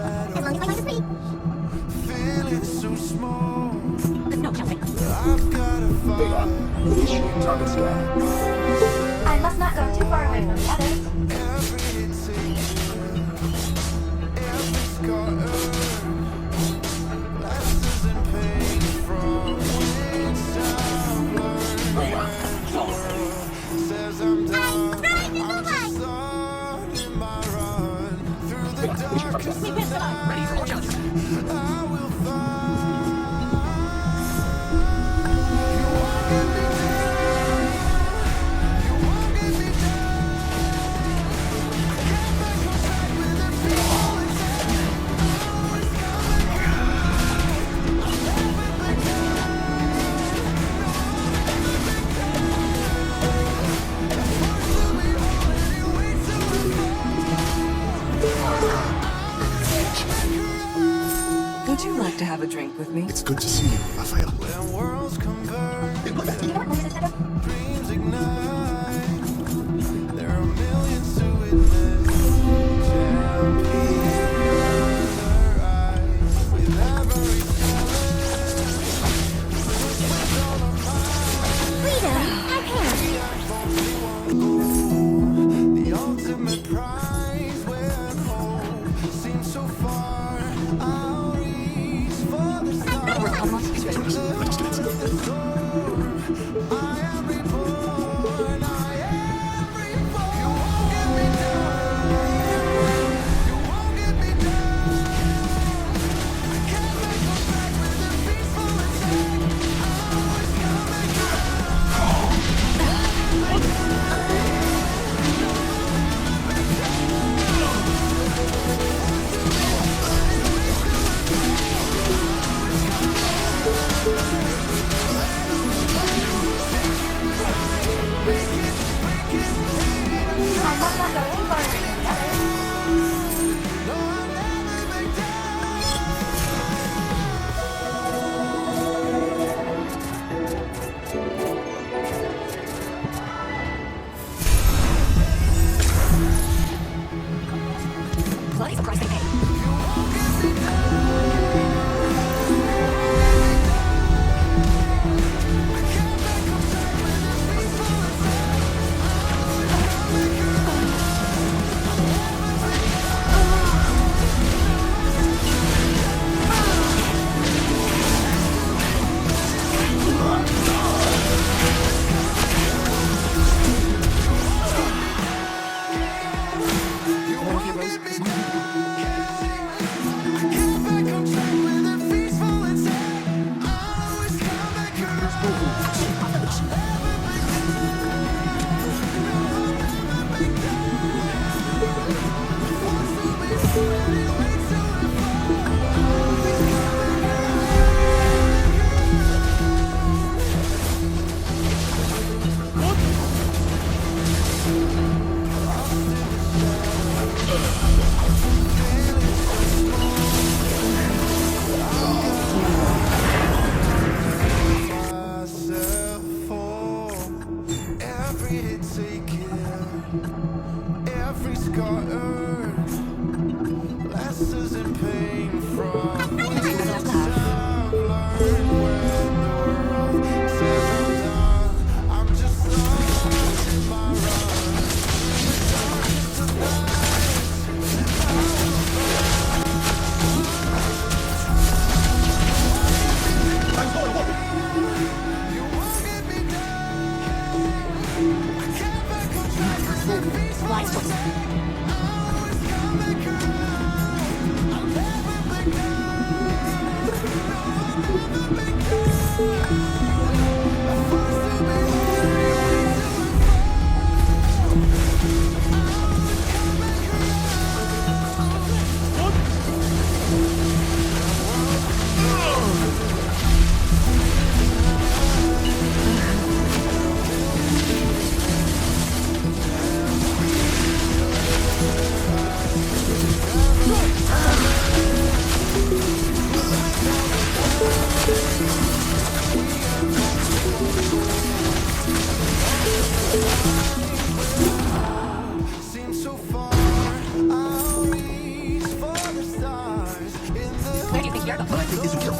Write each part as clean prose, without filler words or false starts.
As long as my mind is free. Feeling so small. No, Chelsea. I've got to find Initiate target scan. I must not go too far away from the others. every taken, every scar earned. Lessons in pain from which I've learned. When the world says I'm done, I'm just on in my run through the darkest of nights. I will find you won't get me down. You won't get me down. Get back on track with the people inside. Always coming out. I'll never back down. No, I'll never back down. At first you'll be holding you way too far. Would you like to have a drink with me? It's good to see you, Raphael. When worlds converge, You know what movie is better? dreams ignite. There are millions to witness. Champions in their eyes. With every with all of mine, Freedom. I can. we have only one goal. The ultimate prize when hope seems so far. I'll reach for the stars. I am reborn. I am reborn. You won't get me down. You won't get me down. Can't make a back with a peaceful attack. Always coming back. I must not go too far away from the others. No, I'll never back down. Bloody for Christ's sake. You won't get me down. Can't make a back with a peaceful attack. Always coming back. You won't get me down. Get back on track with a peaceful attack. Always come back around. Myself for every hit taken, every scar earned, lessons in pain from which I've learned. When the world says I'm done, I'm just lost in my run. The darkest of nights, you won't get me down. Get back on track with the peaceful Wise choice. always come back around. I'll never back down. No, I'll never back down. At first you'll be holding me way too far. Always come back Seems so far, I'll reach for the stars. My fate is to kill.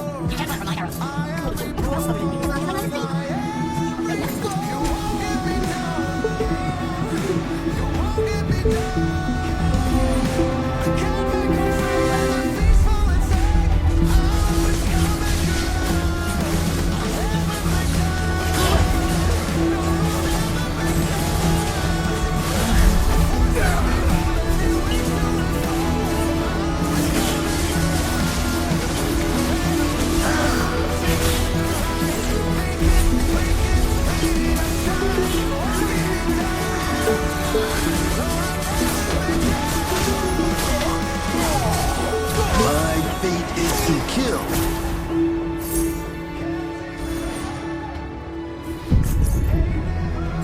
My fate is to kill.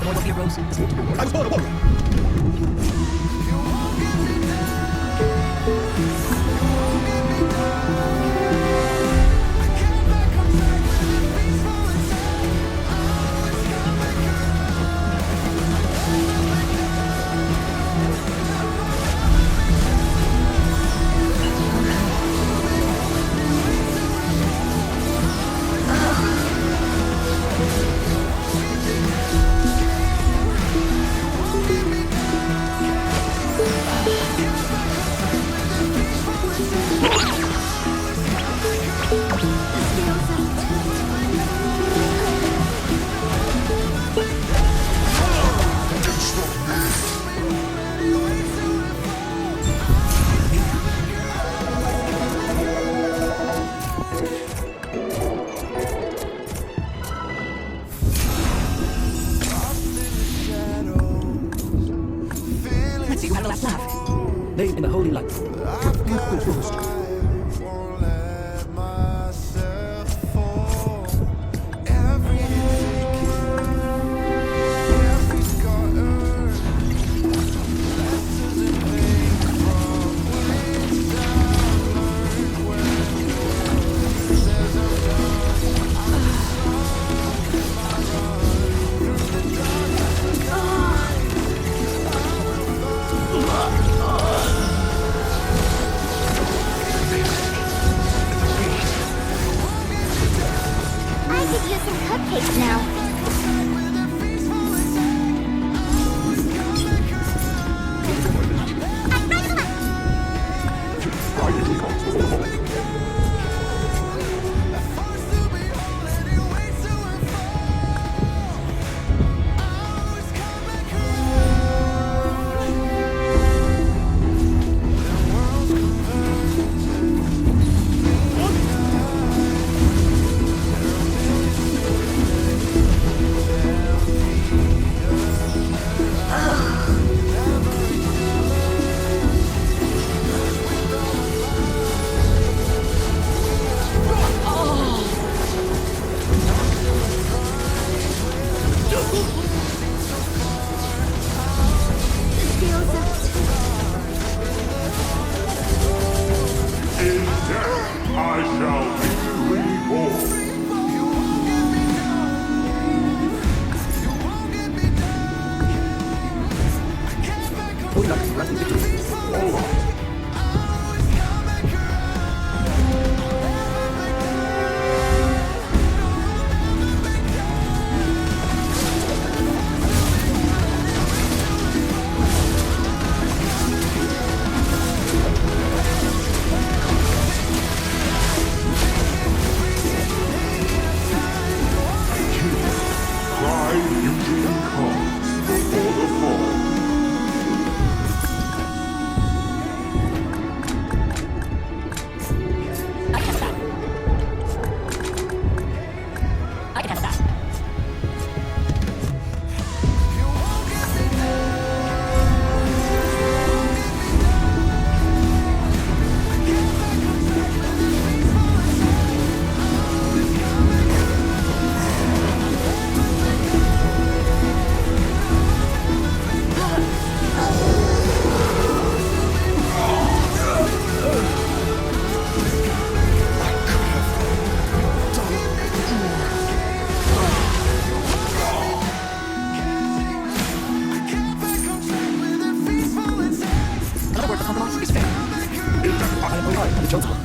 One of your roses. I was born a warrior. Let's see, you had a last laugh. Bathed in the holy light. Won't let myself fall. Every taken, every scar earned, lessons in pain from which I learned when the world says I'm done. I'm strong, my run through the darkness of night. I could use some cupcakes now. I shall be reborn. Holy light, granting victory. Cry Eugene comes before the fall. I can handle that. Another word for compromise is fair. I am alive and the chosen one.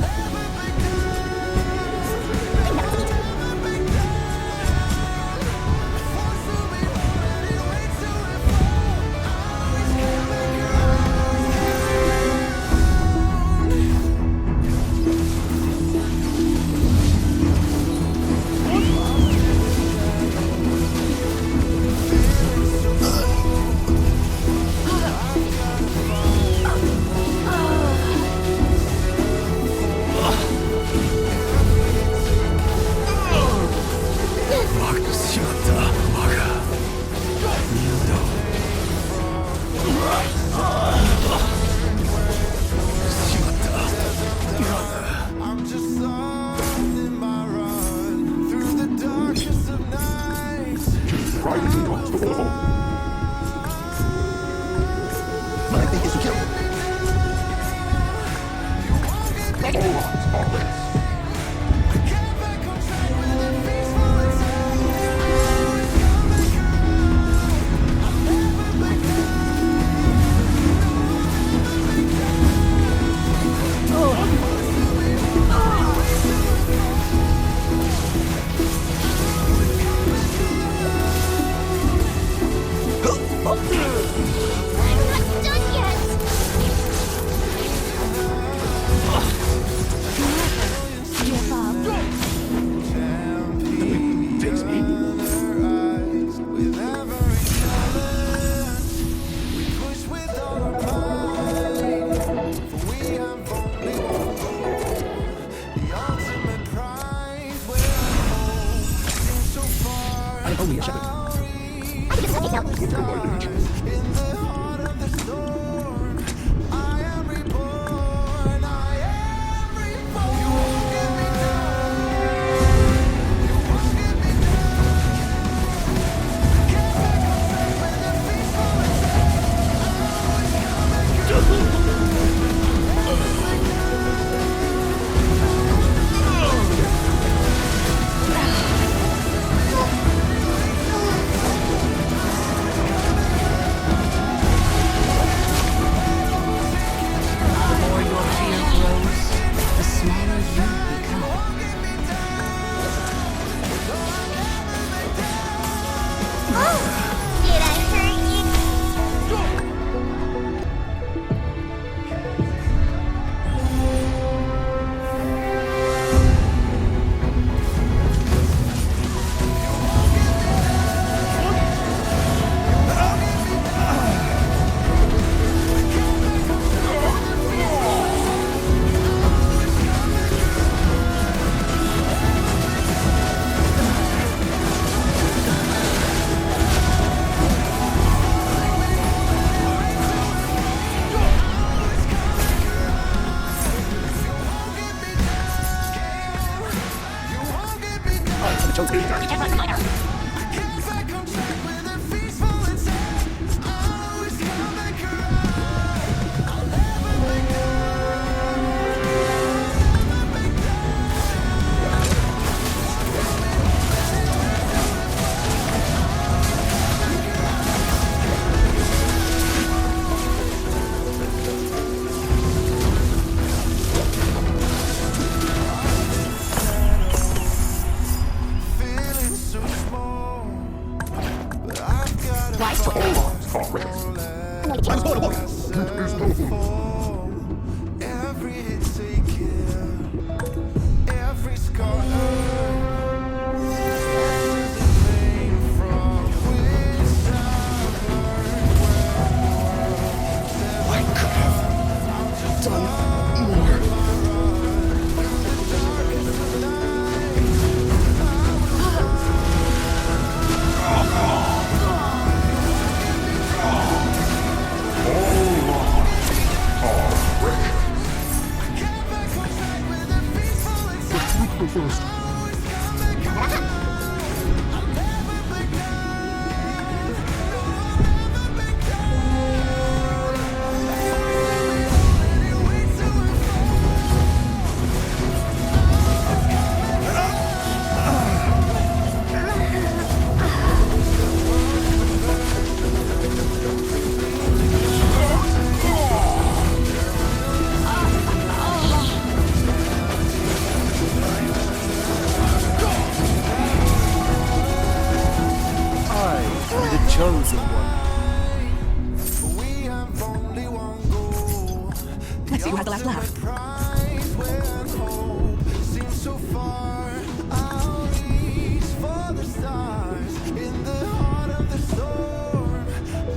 Take that. Can't run from my arrow. Can't find contact with a peaceful intent. I always come back around. I'll never let go. Feeling so small, but I've got Wise choice. every hit taken, every scar earned, is the pain from which I've learned well. I could have done more. All lives are precious. Can't find contact with a peaceful intent. The first. Always come back around. I'll never back down. Never back down. Anyway, to unfold. I am the chosen one. We have only one goal. Let's see who has the last laugh. Prize when hope seems so far. I'll reach for the stars in the heart of the storm.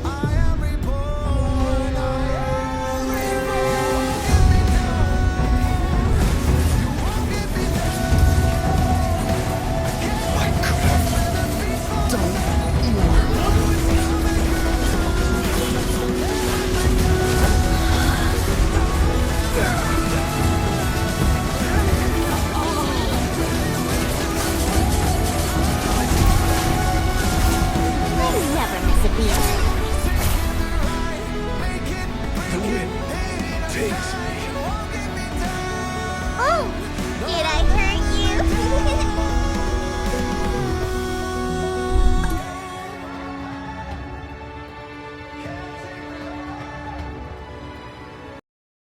I am reborn. I am reborn. Get me down. You won't get me down. I could have done more. Never miss a beat. The wind takes me.